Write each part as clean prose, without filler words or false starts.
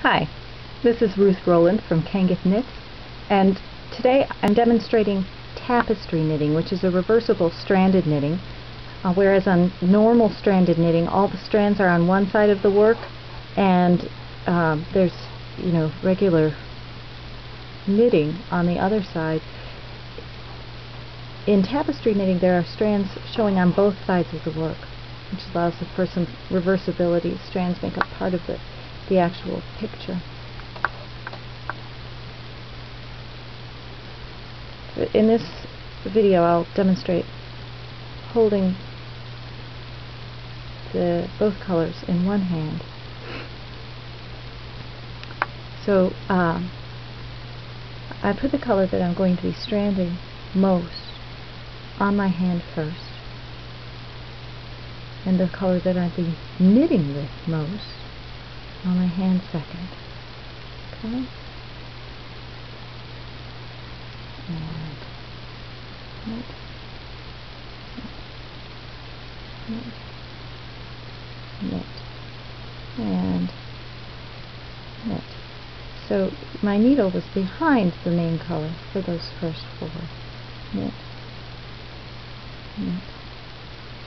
Hi, this is Ruth Roland from Kangath Knits, and today I'm demonstrating tapestry knitting, which is a reversible stranded knitting, whereas on normal stranded knitting all the strands are on one side of the work and there's regular knitting on the other side. In tapestry knitting there are strands showing on both sides of the work, which allows for some reversibility. Strands make up part of the actual picture. In this video I'll demonstrate holding both colors in one hand. So I put the color that I'm going to be stranding most on my hand first, and the color that I'll be knitting with most on my hand second. Okay? And knit, knit, knit, and knit. So my needle was behind the main color for those first four. Knit, knit,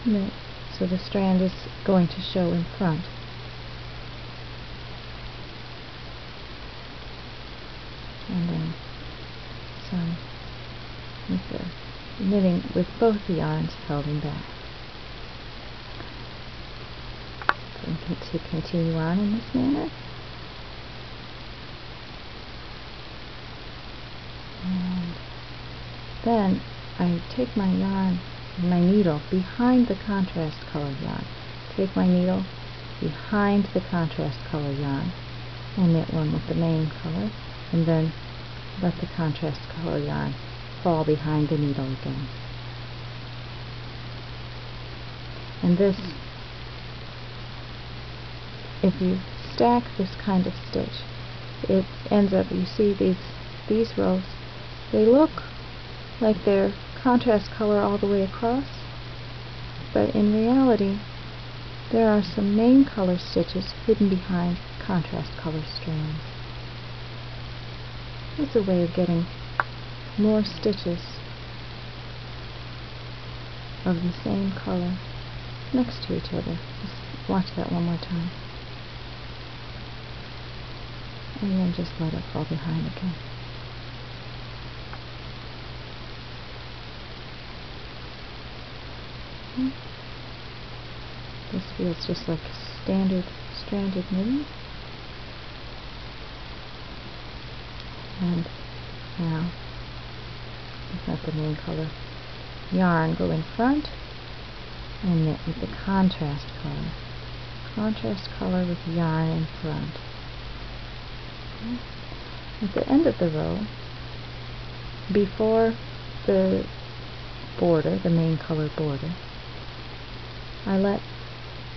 knit. So the strand is going to show in front. And then some with the knitting with both the yarns held in back. So I'm going to continue on in this manner. And then I take my yarn, my needle, behind the contrast color yarn. Take my needle behind the contrast color yarn and knit one with the main color, and then let the contrast color yarn fall behind the needle again. And this, if you stack this kind of stitch, it ends up, you see these rows, they look like they're contrast color all the way across, but in reality there are some main color stitches hidden behind contrast color strands. It's a way of getting more stitches of the same color next to each other. Just watch that one more time. And then just let it fall behind again. Okay. This feels just like standard stranded knitting. And now let the main color yarn go in front and knit with the contrast color. Contrast color with yarn in front. Okay. At the end of the row, before the border, the main color border, I let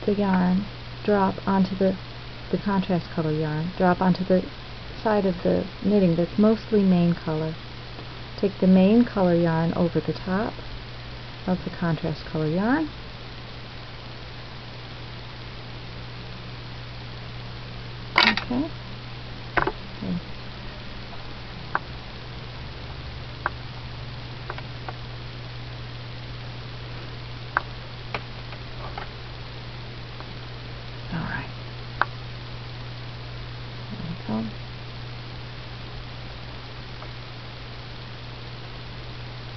the yarn drop onto the contrast color yarn, drop onto the side of the knitting that's mostly main color. Take the main color yarn over the top of the contrast color yarn, okay. Alright. There we go.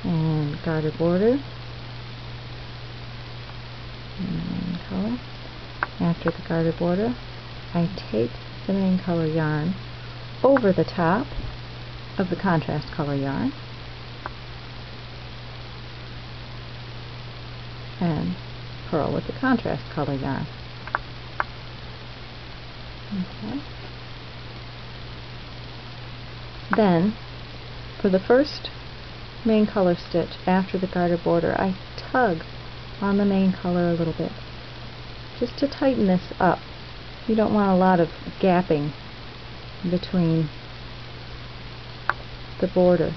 And garter border and the main color. After the garter border, I take the main color yarn over the top of the contrast color yarn and purl with the contrast color yarn. Okay. Then, for the first main color stitch after the garter border, I tug on the main color a little bit, just to tighten this up. You don't want a lot of gapping between the border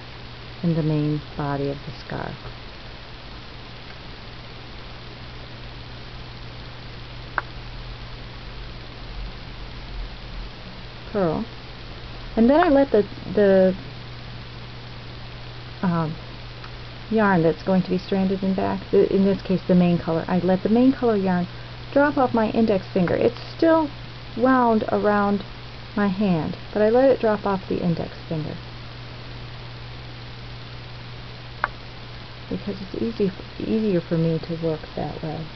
and the main body of the scarf. purl. And then I let the yarn that's going to be stranded in back, in this case the main color, I let the main color yarn drop off my index finger. It's still wound around my hand, but I let it drop off the index finger because it's easier for me to work that way.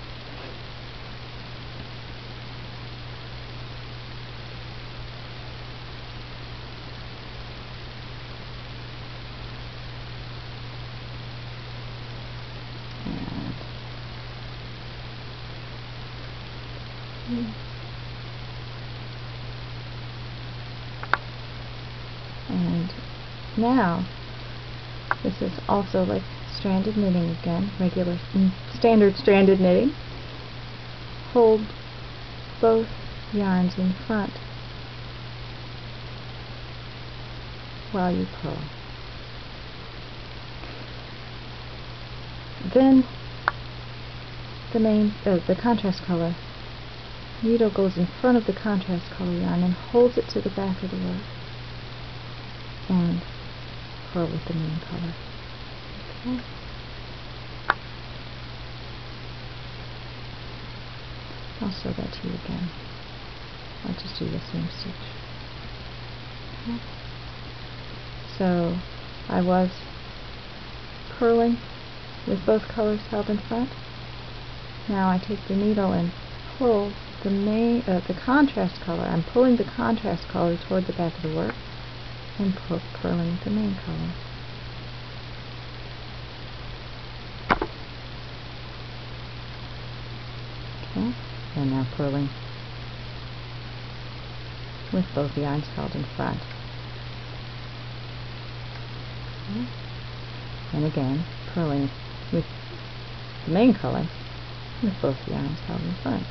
And now, this is also like stranded knitting again, regular standard stranded knitting. Hold both yarns in front while you purl. Then the contrast color needle goes in front of the contrast color yarn and holds it to the back of the work and purl with the main color. Okay. I'll show that to you again. I'll just do the same stitch. Okay. So I was purling with both colors held in front. Now I take the needle and pull the contrast color. I'm pulling the contrast color toward the back of the work and purling with the main color. Okay, and now purling with both yarns held in front. Okay. And again, purling with the main color with both yarns held in front.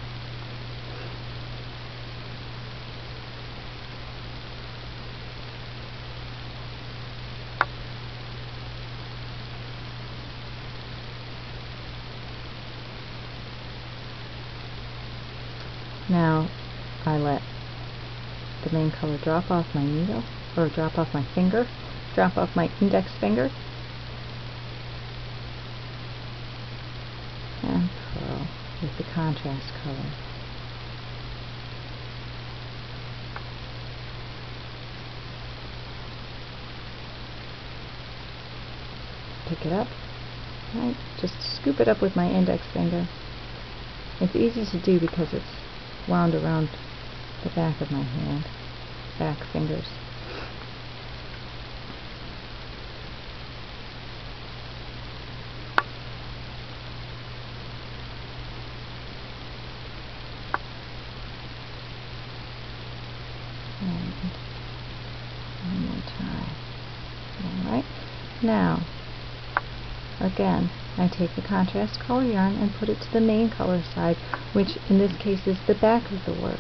Now I let the main color drop off my needle, or drop off my finger, drop off my index finger, and purl with the contrast color. Pick it up, right? Just scoop it up with my index finger. It's easy to do because it's wound around the back of my hand, back fingers. And one more time. Alright, now again I take the contrast color yarn and put it to the main color side, which in this case is the back of the work.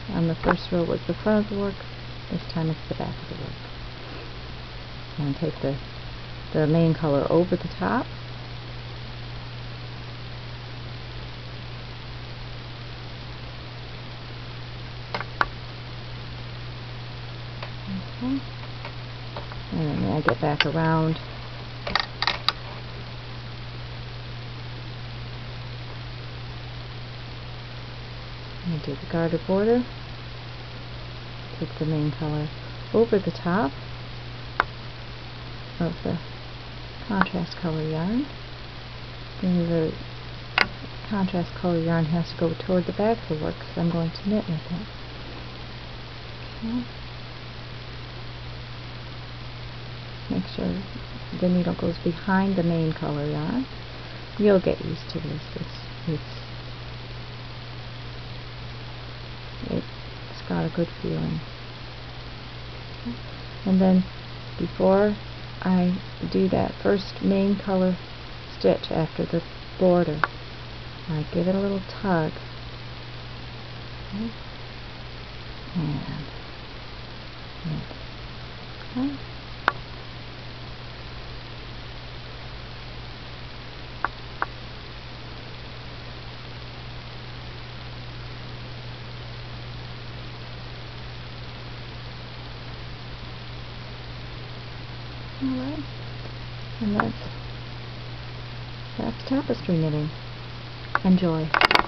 On the first row was the front of the work, this time it's the back of the work. And take the main color over the top. Okay. And then I get back around. I do the garter border. Take the main color over the top of the contrast color yarn. Then the contrast color yarn has to go toward the back of the work because I'm going to knit with it. Okay. Make sure the needle goes behind the main color yarn. You'll get used to this. It's got a good feeling. Okay. And then before I do that first main color stitch after the border, I give it a little tug. Okay. And knit. Okay. Alright. And that's tapestry knitting. Enjoy.